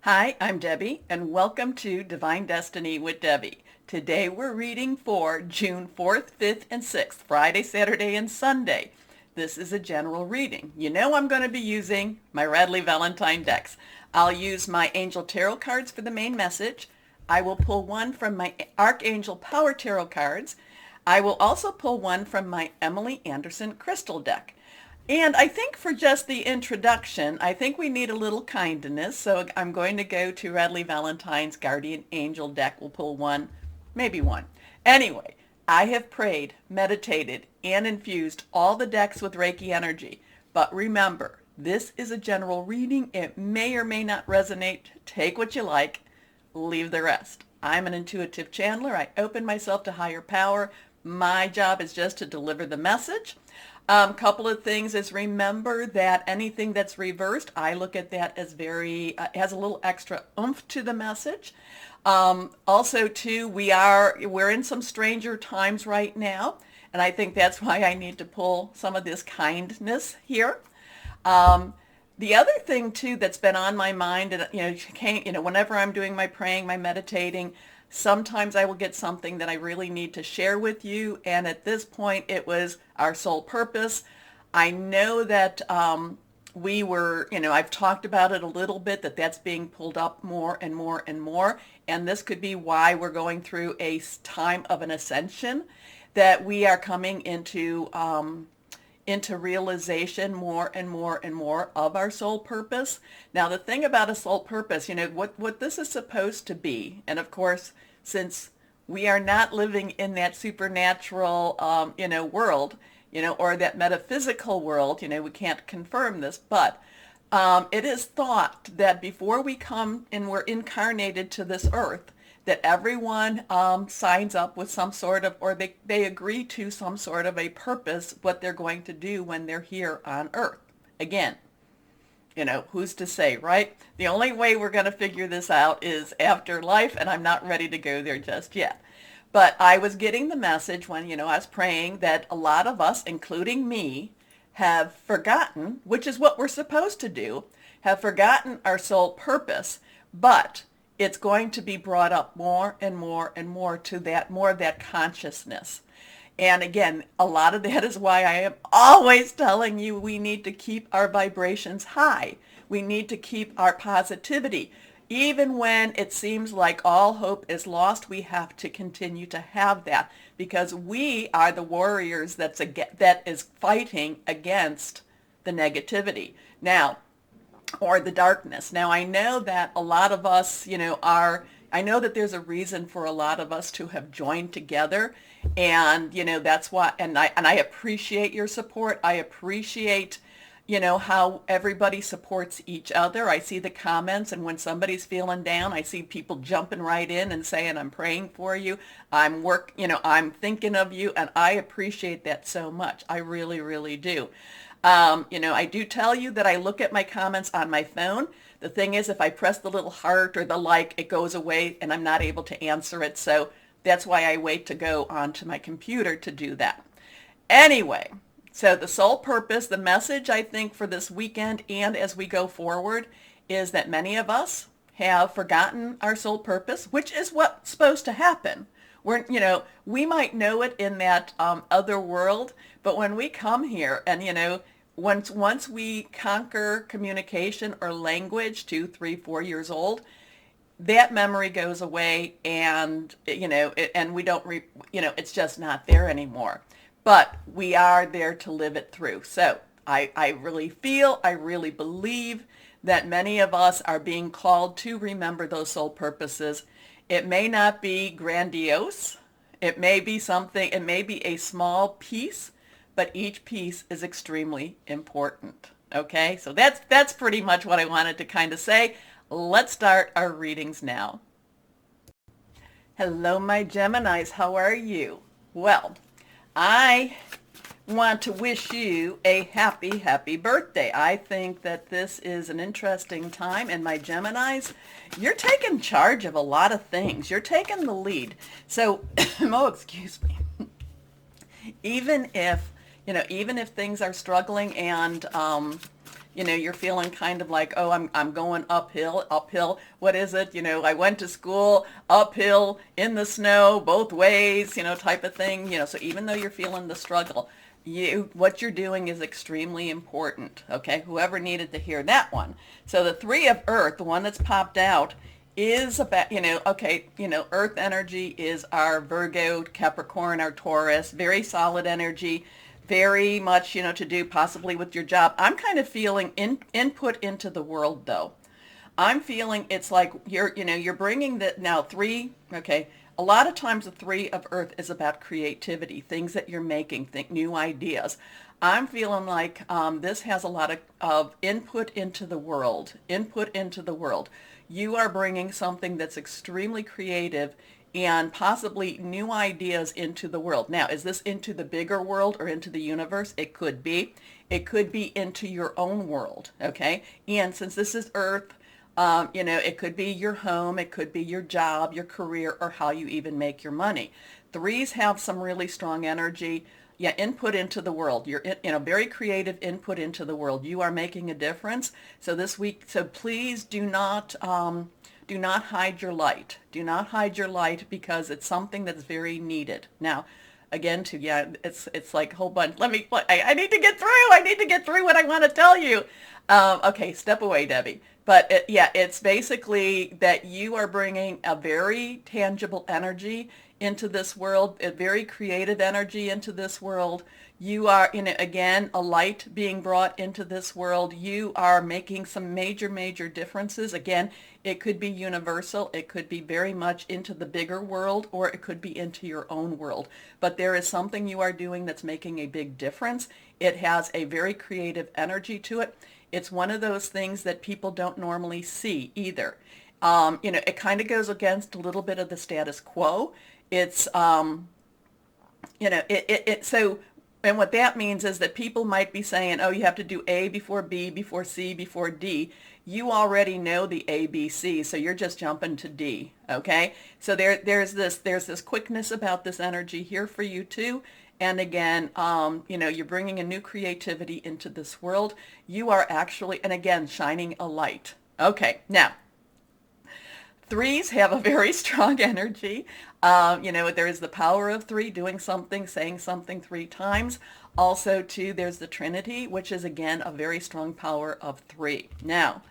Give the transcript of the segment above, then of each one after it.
Hi, I'm Debbie, and welcome to Divine Destiny with Debbie. Today we're reading for June 4th, 5th, and 6th, Friday, Saturday, and Sunday. This is a general reading. You know I'm going to be using my Radley Valentine decks. I'll use my Angel Tarot cards for the main message. I will pull one from my Archangel Power Tarot cards. I will also pull one from my Emily Anderson Crystal deck. And I think for just the introduction, I think we need a little kindness. So I'm going to go to Radley Valentine's Guardian Angel deck. We'll pull one, maybe one. Anyway, I have prayed, meditated, and infused all the decks with Reiki energy. But remember, this is a general reading. It may or may not resonate. Take what you like, leave the rest. I'm an intuitive channeler. I open myself to higher power. My job is just to deliver the message. Couple of things is remember that anything that's reversed, I look at that as very, has a little extra oomph to the message. Also too, we're in some stranger times right now, and I think that's why I need to pull some of this kindness here. The other thing too that's been on my mind, and whenever I'm doing my praying, my meditating, sometimes I will get something that I really need to share with you. And at this point, it was our soul purpose. I know that I've talked about it a little bit, that's being pulled up more and more and more. And this could be why we're going through a time of an ascension, that we are coming into realization more and more and more of our soul purpose. Now, the thing about a soul purpose, what this is supposed to be, and of course, since we are not living in that supernatural, world, or that metaphysical world, we can't confirm this, but it is thought that before we come and we're incarnated to this earth, that everyone signs up with some sort of, or they agree to some sort of a purpose, what they're going to do when they're here on earth. Again, who's to say, right? The only way we're going to figure this out is after life, and I'm not ready to go there just yet. But I was getting the message when, I was praying, that a lot of us, including me, have forgotten, which is what we're supposed to do, have forgotten our soul purpose, but it's going to be brought up more and more and more to that, more of that consciousness. And again, a lot of that is why I am always telling you we need to keep our vibrations high. We need to keep our positivity. Even when it seems like all hope is lost, we have to continue to have that, because we are the warriors that is fighting against the negativity. Now, or the darkness. Now, I know that a lot of us, I know that there's a reason for a lot of us to have joined together, and, that's why, and I appreciate your support. I appreciate, how everybody supports each other. I see the comments, and when somebody's feeling down, I see people jumping right in and saying, I'm praying for you. I'm thinking of you, and I appreciate that so much. I really, really do. I do tell you that I look at my comments on my phone. The thing is, if I press the little heart or the like, it goes away and I'm not able to answer it. So that's why I wait to go onto my computer to do that. Anyway, so the soul purpose, the message I think for this weekend and as we go forward, is that many of us have forgotten our soul purpose, which is what's supposed to happen. We might know it in that other world, but when we come here and, once we conquer communication or language, 2, 3, 4 years old, that memory goes away, and and we don't it's just not there anymore. But we are there to live it through. So I really believe that many of us are being called to remember those soul purposes. It may not be grandiose. It may be a small piece, but each piece is extremely important. Okay, so that's pretty much what I wanted to kind of say. Let's start our readings now. Hello, my Geminis. How are you? Well, I want to wish you a happy, happy birthday. I think that this is an interesting time, and my Geminis, you're taking charge of a lot of things. You're taking the lead. So, oh, excuse me. Even if things are struggling and, you're feeling kind of like, oh, I'm going uphill. What is it? I went to school uphill in the snow both ways, type of thing. So even though you're feeling the struggle, what you're doing is extremely important. Okay, whoever needed to hear that one. So the three of earth, the one that's popped out, is about, okay, earth energy is our Virgo, Capricorn, our Taurus, very solid energy, very much, to do possibly with your job. I'm kind of feeling input into the world though. I'm feeling it's like you're bringing the now three, okay, a lot of times the three of earth is about creativity, things that you're making, new ideas. I'm feeling like this has a lot of input into the world, You are bringing something that's extremely creative and possibly new ideas into the world. Now, is this into the bigger world or into the universe? It could be. It could be into your own world, okay? And since this is earth, it could be your home, it could be your job, your career, or how you even make your money. Threes have some really strong energy. Yeah, input into the world. You're very creative input into the world. You are making a difference. So this week, so please do not hide your light. Do not hide your light because it's something that's very needed. Now, again, it's like a whole bunch. I need to get through. I need to get through what I want to tell you. Okay, step away, Debbie. But it's basically that you are bringing a very tangible energy into this world, a very creative energy into this world. You are, again, a light being brought into this world. You are making some major, major differences. Again, it could be universal. It could be very much into the bigger world, or it could be into your own world. But there is something you are doing that's making a big difference. It has a very creative energy to it. It's one of those things that people don't normally see either. It kind of goes against a little bit of the status quo. It's, so, and what that means is that people might be saying, oh, you have to do A before B, before C, before D. You already know the A, B, C, so you're just jumping to D, okay? So there's this quickness about this energy here for you too. And again, you're bringing a new creativity into this world. You are actually, and again, shining a light. Okay, now, threes have a very strong energy. There is the power of three, doing something, saying something three times. Also, too, there's the Trinity, which is, again, a very strong power of three. Now,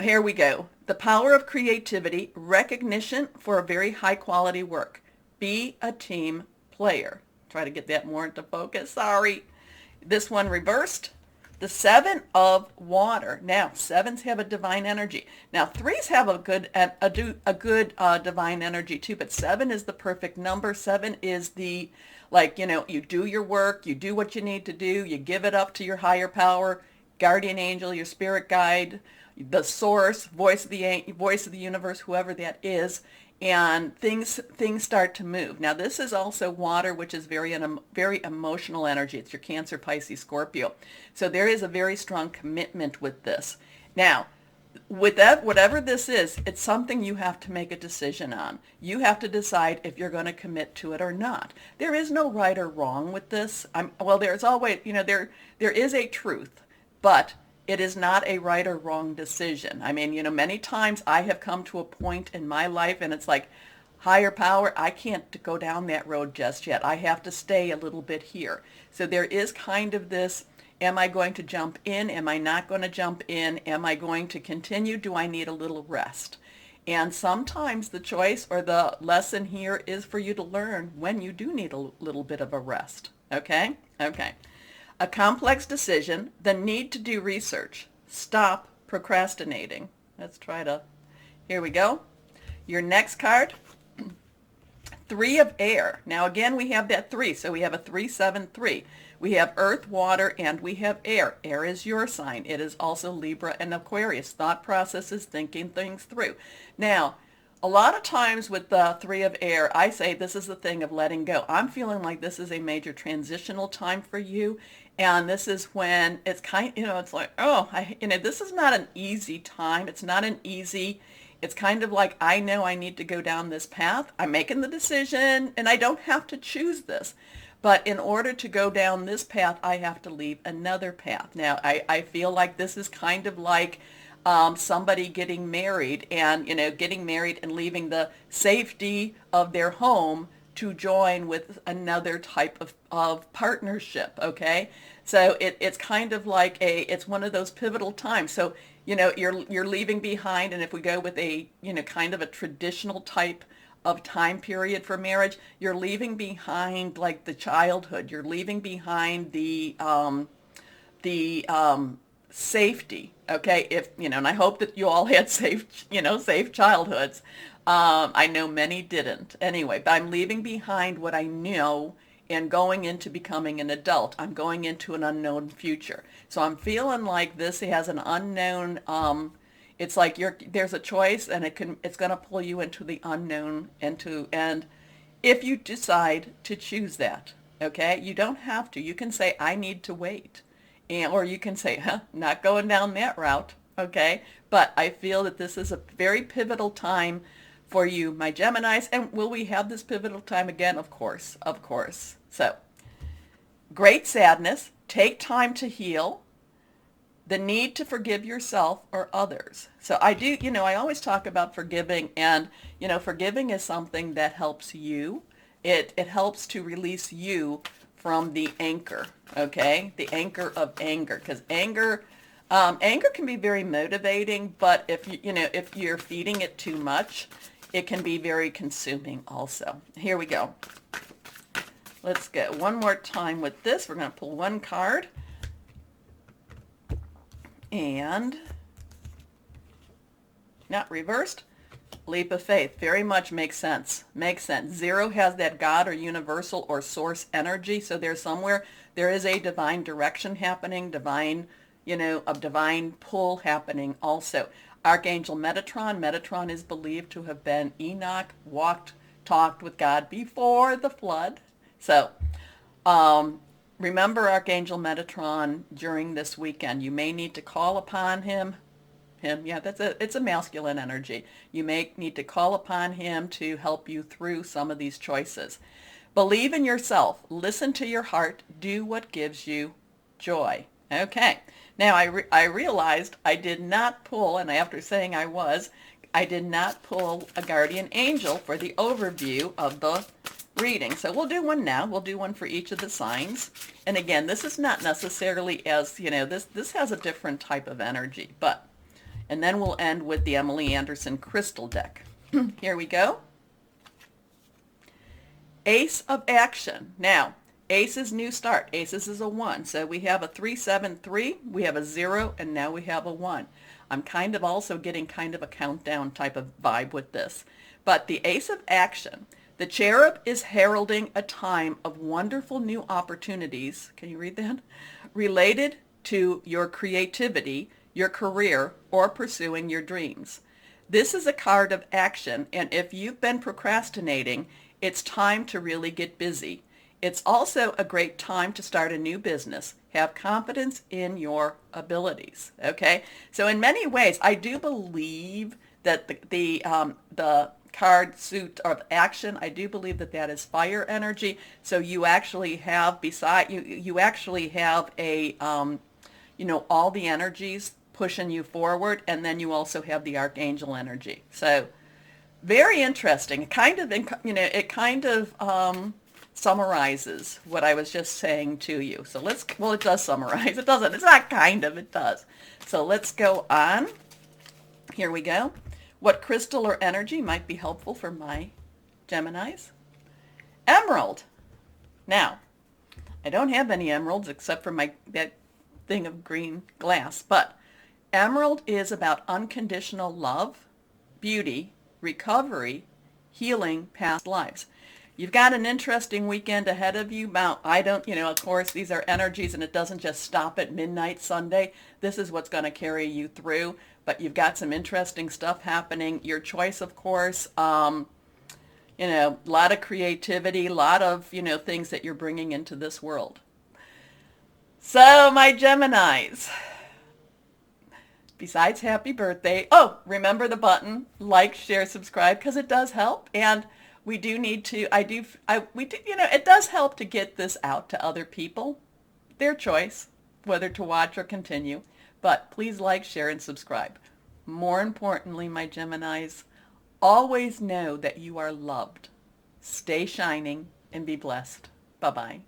here we go. The power of creativity, recognition for a very high quality work. Be a team player. Try to get that more into focus. Sorry. This one reversed. The seven of water. Now, sevens have a divine energy. Now, threes have a good divine energy too, but seven is the perfect number. Seven is the, you do your work, you do what you need to do, you give it up to your higher power, guardian angel, your spirit guide, the source, voice of the universe, whoever that is, and things start to move. Now, this is also water, which is very emotional energy. It's your Cancer, Pisces, Scorpio. So there is a very strong commitment with this. Now, with that, whatever this is, it's something you have to make a decision on. You have to decide if you're going to commit to it or not. There is no right or wrong with this. There's always, there is a truth, but it is not a right or wrong decision. I mean, many times I have come to a point in my life and it's like, higher power, I can't go down that road just yet. I have to stay a little bit here. So there is kind of this, am I going to jump in? Am I not going to jump in? Am I going to continue? Do I need a little rest? And sometimes the choice or the lesson here is for you to learn when you do need a little bit of a rest. Okay? Okay. A complex decision, the need to do research. Stop procrastinating. Let's try to, here we go. Your next card, three of air. Now again, we have that three, so we have a 3-7-3. We have earth, water, and we have air. Air is your sign. It is also Libra and Aquarius. Thought processes, thinking things through. Now, a lot of times with the three of air, I say this is the thing of letting go. I'm feeling like this is a major transitional time for you. And this is when it's it's like, this is not an easy time. It's not an easy, it's kind of like, I know I need to go down this path. I'm making the decision and I don't have to choose this. But in order to go down this path, I have to leave another path. Now, I feel like this is kind of like somebody getting married and, getting married and leaving the safety of their home to join with another type of partnership, okay? So it's kind of like it's one of those pivotal times. So, you're leaving behind, and if we go with a, kind of a traditional type of time period for marriage, you're leaving behind like the childhood. You're leaving behind the safety. Okay, if and I hope that you all had safe childhoods. I know many didn't. Anyway, but I'm leaving behind what I know and going into becoming an adult. I'm going into an unknown future. So I'm feeling like this has an unknown. It's like there's a choice, and it's going to pull you into the unknown, and if you decide to choose that, okay, you don't have to. You can say, I need to wait. Or you can say, not going down that route, okay? But I feel that this is a very pivotal time for you, my Geminis. And will we have this pivotal time again? Of course, of course. So, great sadness. Take time to heal. The need to forgive yourself or others. So I do, I always talk about forgiving, and, forgiving is something that helps you. It helps to release you from the anchor, okay? The anchor of anger, because anger can be very motivating, but if you're feeding it too much, it can be very consuming also. Here we go. Let's go one more time with this. We're going to pull one card. And not reversed. Leap of faith. Very much makes sense. Makes sense. 0 has that God or universal or source energy. So there is a divine direction happening, a divine pull happening also. Archangel Metatron. Metatron is believed to have been Enoch, talked with God before the flood. So, remember Archangel Metatron during this weekend. You may need to call upon him. Yeah, it's a masculine energy. You may need to call upon him to help you through some of these choices. Believe in yourself. Listen to your heart. Do what gives you joy. Okay. Now, I realized I did not pull, and after saying I did not pull a guardian angel for the overview of the reading. So we'll do one now. We'll do one for each of the signs. And again, this is not necessarily as, this has a different type of energy, and then we'll end with the Emily Anderson crystal deck. Here we go. Ace of Action. Now, Ace is new start. Aces is a 1. So we have a 3, 7, 3. We have a 0, and now we have a 1. I'm kind of also getting kind of a countdown type of vibe with this. But the Ace of Action. The cherub is heralding a time of wonderful new opportunities. Can you read that? Related to your creativity, your career, or pursuing your dreams. This is a card of action, and if you've been procrastinating, it's time to really get busy. It's also a great time to start a new business. Have confidence in your abilities, okay? So in many ways, I do believe that the card suit of action, I do believe that is fire energy. So you actually have you actually have a all the energies pushing you forward, and then you also have the archangel energy. So very interesting. It kind of summarizes what I was just saying to you. So it does summarize. It doesn't. It's not kind of. It does. So let's go on. Here we go. What crystal or energy might be helpful for my Geminis? Emerald. Now, I don't have any emeralds except for that thing of green glass, but emerald is about unconditional love, beauty, recovery, healing past lives. You've got an interesting weekend ahead of you. Now, of course, these are energies, and it doesn't just stop at midnight Sunday. This is what's going to carry you through. But you've got some interesting stuff happening. Your choice, of course, a lot of creativity, a lot of, things that you're bringing into this world. So, my Geminis, besides happy birthday, remember the button, like, share, subscribe, because it does help. And we do need to, we do, it does help to get this out to other people. Their choice, whether to watch or continue. But please like, share, and subscribe. More importantly, my Geminis, always know that you are loved. Stay shining and be blessed. Bye-bye.